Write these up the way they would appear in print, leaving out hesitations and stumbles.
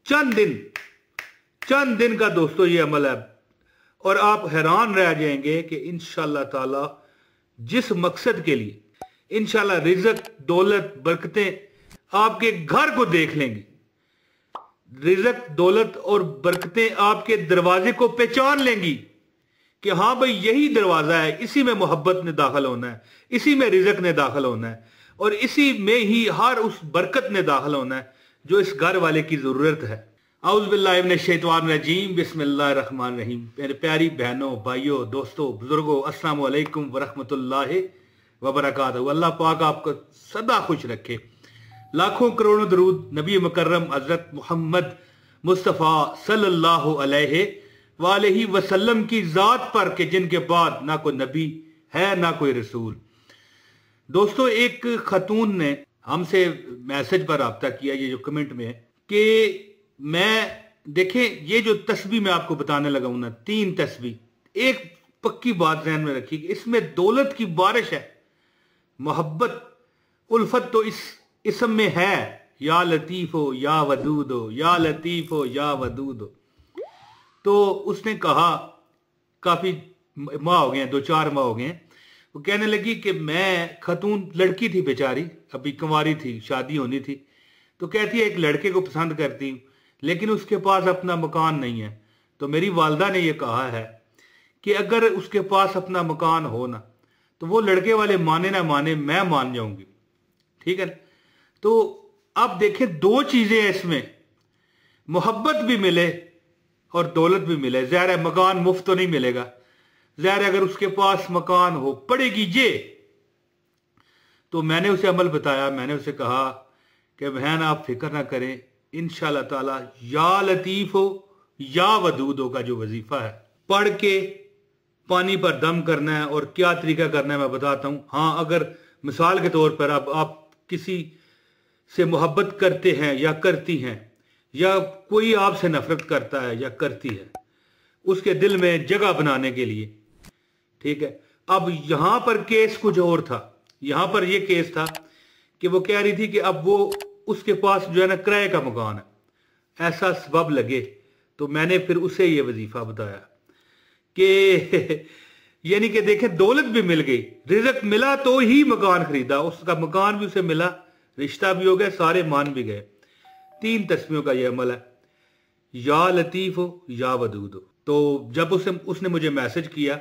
चंद दिन का दोस्तों ये अमल है, और आप हैरान रह जाएंगे कि इंशाअल्लाह ताला जिस मकसद के लिए इंशाअल्लाह रिज़्क, दौलत, बरकतें आपके घर को देख लेंगे। रिज़्क, दौलत और बरकतें आपके दरवाजे को पहचान लेंगी कि हाँ भाई यही दरवाजा है, इसी में मोहब्बत ने दाखिल होना है, इसी में रिज़्क ने दाखिल होना है, और इसी में ही हर उस बरकत ने दाखिल होना है जो इस घर वाले की जरूरत है। औज़ु बिल्लाहि मिनश शैतानिर रजीम, बिस्मिल्लाहिर रहमानिर रहीम। मेरे प्यारी बहनों, भाइयों, दोस्तों, बुजुर्गों, अस्सलामु अलैकुम वरहमतुल्लाहि वबरकातुहू। अल्लाह पाक आपको सदा खुश रखे। लाखों करोड़ों दरूद नबी मुकर्रम हजरत मोहम्मद मुस्तफ़ा सल्लल्लाहु अलैहि वसल्लम की जात पर के जिनके बाद ना कोई नबी है ना कोई रसूल। दोस्तों, एक खतून ने हमसे मैसेज पर राब्ता किया, ये जो कमेंट में है, कि मैं देखें ये जो तस्बीह मैं आपको बताने लगा हूं ना, 3 तस्बीह, एक पक्की बात ध्यान में रखिए कि इसमें दौलत की बारिश है, मोहब्बत, उल्फत तो इस इसम में है। या लतीफ हो या वदूद हो, या लतीफ हो या वदूद हो। तो उसने कहा, काफी माह हो गए, 2-4 माह हो गए, वो कहने लगी कि मैं खतून लड़की थी बेचारी, अभी कुंवारी थी, शादी होनी थी, तो कहती है एक लड़के को पसंद करती हूँ लेकिन उसके पास अपना मकान नहीं है। तो मेरी वालदा ने यह कहा है कि अगर उसके पास अपना मकान हो ना तो वो लड़के वाले माने ना माने, मैं मान जाऊंगी, ठीक है। तो अब देखें 2 चीजें हैं इसमें, मोहब्बत भी मिले और दौलत भी मिले। ज़ाहिर है मकान मुफ्त तो नहीं मिलेगा, ज़ाहिर है अगर उसके पास मकान हो पड़ेगी ये। तो मैंने उसे अमल बताया, मैंने उसे कहा कि बहन आप फिक्र ना करें, इंशाअल्लाह ताला या लतीफ हो या वदूद हो का जो वजीफा है पढ़ के पानी पर दम करना है। और क्या तरीका करना है मैं बताता हूं। हाँ, अगर मिसाल के तौर पर आप किसी से मोहब्बत करते हैं या करती हैं, या कोई आपसे नफरत करता है या करती है, उसके दिल में जगह बनाने के लिए, ठीक है। अब यहां पर केस कुछ और था, यहां पर यह केस था कि वो कह रही थी कि अब वो उसके पास जो है ना किराए का मकान है, ऐसा सबब लगे। तो मैंने फिर उसे ये वजीफा बताया कि यानी कि देखें दौलत भी मिल गई, रिज़्क मिला तो ही मकान खरीदा, उसका मकान भी उसे मिला, रिश्ता भी हो गया, सारे मान भी गए। 3 तस्बीहों का ये अमल है, या लतीफ हो या वदूद हो। तो जब उसने मुझे मैसेज किया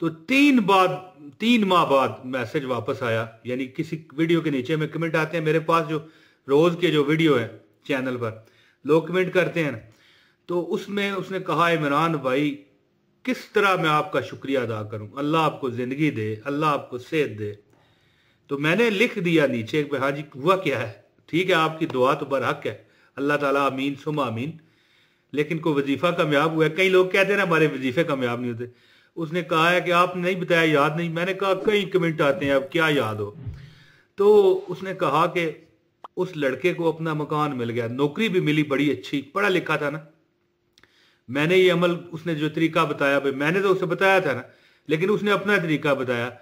तो 3 माह बाद मैसेज वापस आया, यानी किसी वीडियो के नीचे में कमेंट आते हैं मेरे पास, जो रोज के जो वीडियो है चैनल पर लोग कमेंट करते हैं ना, तो उसमें उसने कहा, इमरान भाई किस तरह मैं आपका शुक्रिया अदा करूं, अल्लाह आपको जिंदगी दे, अल्लाह आपको सेहत दे। तो मैंने लिख दिया नीचे कि हाँ जी हुआ क्या है, ठीक है आपकी दुआ तो बरहक है, अल्लाह ताला आमीन सुमा आमीन, लेकिन कोई वजीफा कामयाब हुआ है। कई लोग कहते हैं ना हमारे वजीफे कामयाब नहीं होते। उसने कहा है कि आपने नहीं बताया, याद नहीं। मैंने कहा कई कमेंट आते हैं, अब क्या याद हो। तो उसने कहा कि उस लड़के को अपना मकान मिल गया, नौकरी भी मिली बड़ी अच्छी, पढ़ा लिखा था ना। मैंने ये अमल, उसने जो तरीका बताया, भाई मैंने तो उसे बताया था ना, लेकिन उसने अपना तरीका बताया।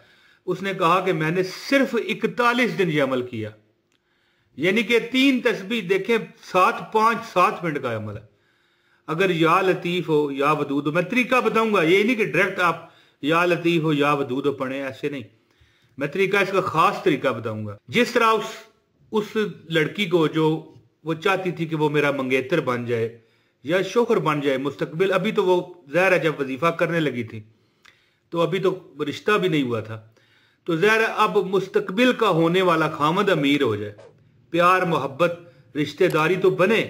उसने कहा कि मैंने सिर्फ 41 दिन ये अमल किया, यानी कि 3 तस्बीह देखें, 7 मिनट का अमल है। अगर या लतीफ हो या वदूद हो, मैं तरीका बताऊंगा, ये नहीं कि डायरेक्ट आप या लतीफ हो या वदूद हो पढ़े, ऐसे नहीं। मैं तरीका, इसका खास तरीका बताऊंगा। जिस तरह उस लड़की को, जो वो चाहती थी कि वो मेरा मंगेतर बन जाए या शोहर बन जाए मुस्तकबिल, अभी तो वो ज़ाहिर है जब वजीफा करने लगी थी तो अभी तो रिश्ता भी नहीं हुआ था, तो ज़ाहिर है अब मुस्तकबिल का होने वाला खामद अमीर हो जाए, प्यार मोहब्बत रिश्तेदारी तो बने,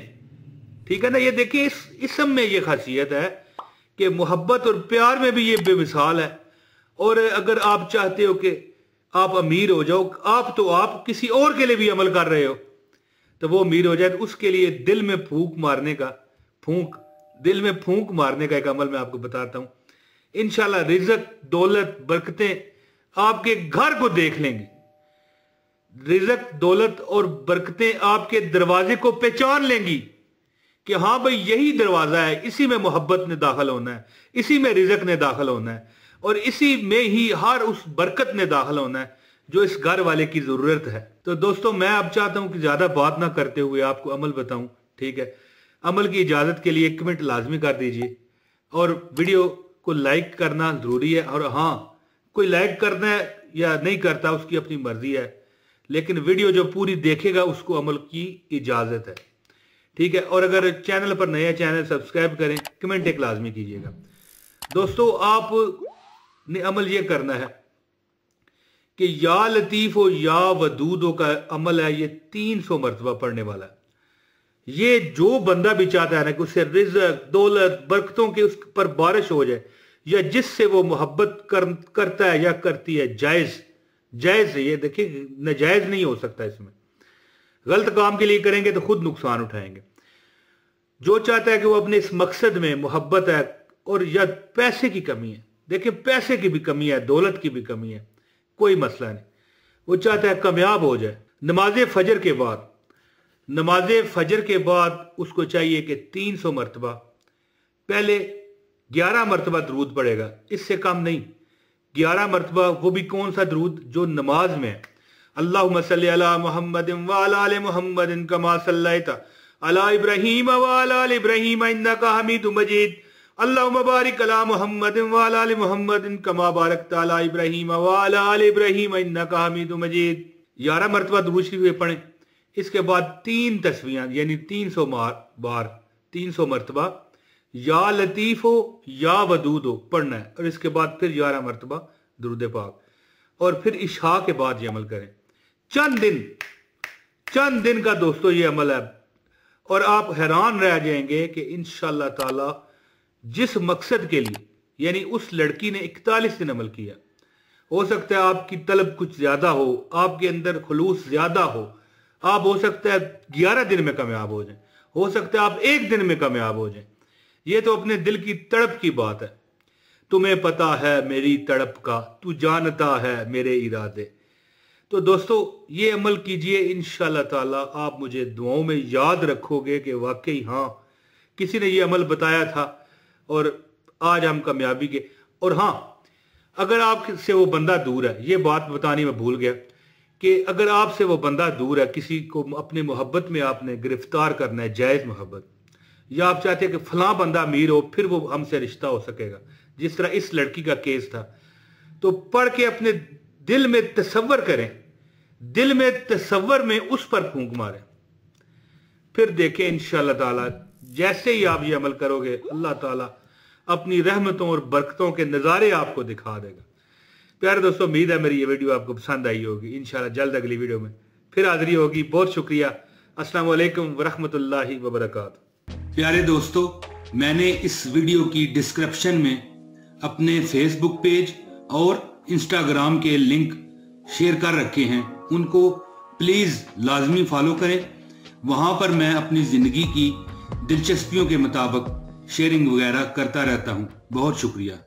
ठीक है ना। ये देखिए इस इसम में ये खासियत है कि मोहब्बत और प्यार में भी ये बेमिसाल है। और अगर आप चाहते हो कि आप अमीर हो जाओ, आप किसी और के लिए भी अमल कर रहे हो तो वो अमीर हो जाए, तो उसके लिए दिल में फूंक मारने का एक अमल मैं आपको बताता हूं। इंशाल्लाह रिज़्क, दौलत, बरकतें आपके घर को देख लेंगी। रिज़्क, दौलत और बरकतें आपके दरवाजे को पहचान लेंगी कि हाँ भाई यही दरवाजा है, इसी में मोहब्बत ने दाखिल होना है, इसी में रिज़्क ने दाखिल होना है, और इसी में ही हर उस बरकत ने दाखिल होना है जो इस घर वाले की जरूरत है। तो दोस्तों मैं अब चाहता हूं कि ज्यादा बात ना करते हुए आपको अमल बताऊं, ठीक है। अमल की इजाज़त के लिए कमेंट लाजमी कर दीजिए और वीडियो को लाइक करना ज़रूरी है। और हाँ, कोई लाइक करना है या नहीं करता उसकी अपनी मर्जी है, लेकिन वीडियो जो पूरी देखेगा उसको अमल की इजाज़त है, ठीक है। और अगर चैनल पर नया चैनल सब्सक्राइब करें, कमेंट एक लाजमी कीजिएगा। दोस्तों, आपने अमल ये करना है कि या लतीफ़ हो या वदूदो का अमल है, ये 300 मरतबा पढ़ने वाला है। ये जो बंदा भी चाहता है ना कि उसे रिज़्क़, दौलत, बरकतों के उस पर बारिश हो जाए, या जिससे वो मोहब्बत करता है या करती है, जायज़ है ये, देखिए नाजायज़ नहीं हो सकता। इसमें गलत काम के लिए करेंगे तो खुद नुकसान उठाएंगे। जो चाहता है कि वो अपने इस मकसद में मोहब्बत है और या पैसे की कमी है, देखिए पैसे की भी कमी है, दौलत की भी कमी है, कोई मसला नहीं, वो चाहता है कामयाब हो जाए। नमाज फजर के बाद उसको चाहिए कि 300 मरतबा, पहले 11 मरतबा दरूद पड़ेगा, इससे कम नहीं। 11 मरतबा, वो भी कौन सा दरूद जो नमाज में है। अल्लाहुम्मा सल्ली अला मुहम्मदिन व अला आलि मुहम्मदिन कमा सल्लैता अला इब्राहीम व अला आलि इब्राहीम इन्नका हमीदुम मजीद। अल्लाहुम्मा बारिक अला मुहम्मदिन व अला आलि मुहम्मदिन कमा बारकता अला इब्राहीम व अला आलि इब्राहीम इन्नका हमीदुम मजीद। 11 मरतबा दुरूद शरीफ पढ़ें। इसके बाद 3 तस्बीहां यानी 300 बार 300 मरतबा या लतीफ हो या वदूद हो पढ़ना है, और इसके बाद फिर 11 मरतबा दुरूद पाक, और फिर इशा के बाद ये अमल करें। चंद दिन का दोस्तों ये अमल है, और आप हैरान रह जाएंगे कि इंशाअल्लाह ताला जिस मकसद के लिए, यानी उस लड़की ने 41 दिन अमल किया, हो सकता है आपकी तलब कुछ ज्यादा हो, आपके अंदर खुलूस ज्यादा हो, आप हो सकता है 11 दिन में कामयाब हो जाए, हो सकता है आप 1 दिन में कामयाब हो जाए। ये तो अपने दिल की तड़प की बात है। तुम्हें पता है मेरी तड़प का, तू जानता है मेरे इरादे। तो दोस्तों, ये अमल कीजिए, इंशाअल्लाह ताला आप मुझे दुआओं में याद रखोगे कि वाकई हाँ, किसी ने ये अमल बताया था और आज हम कामयाबी के। और हाँ, अगर आपसे वो बंदा दूर है, ये बात बतानी मैं भूल गया कि अगर आपसे वो बंदा दूर है, किसी को अपनी मोहब्बत में आपने गिरफ्तार करना है, जायज़ मोहब्बत, या आप चाहते हैं कि फलां बंदा अमीर हो फिर वो हमसे रिश्ता हो सकेगा, जिस तरह इस लड़की का केस था, तो पढ़ के अपने दिल में तसव्वुर करें, दिल में तसव्वुर में उस पर फूंक मारें, फिर देखें इंशाअल्लाह ताला जैसे ही आप ये अमल करोगे, अल्लाह ताला अपनी रहमतों और बरकतों के नज़ारे आपको दिखा देगा। प्यारे दोस्तों, उम्मीद है मेरी ये वीडियो आपको पसंद आई होगी। इंशाअल्लाह जल्द अगली वीडियो में फिर हाजिरी होगी। बहुत शुक्रिया। अस्सलाम वालेकुम वरहमतुल्लाहि वबरकातुहू। प्यारे दोस्तों, मैंने इस वीडियो की डिस्क्रिप्शन में अपने फेसबुक पेज और इंस्टाग्राम के लिंक शेयर कर रखे हैं, उनको प्लीज़ लाजमी फॉलो करें। वहाँ पर मैं अपनी ज़िंदगी की दिलचस्पियों के मुताबिक शेयरिंग वगैरह करता रहता हूँ। बहुत शुक्रिया।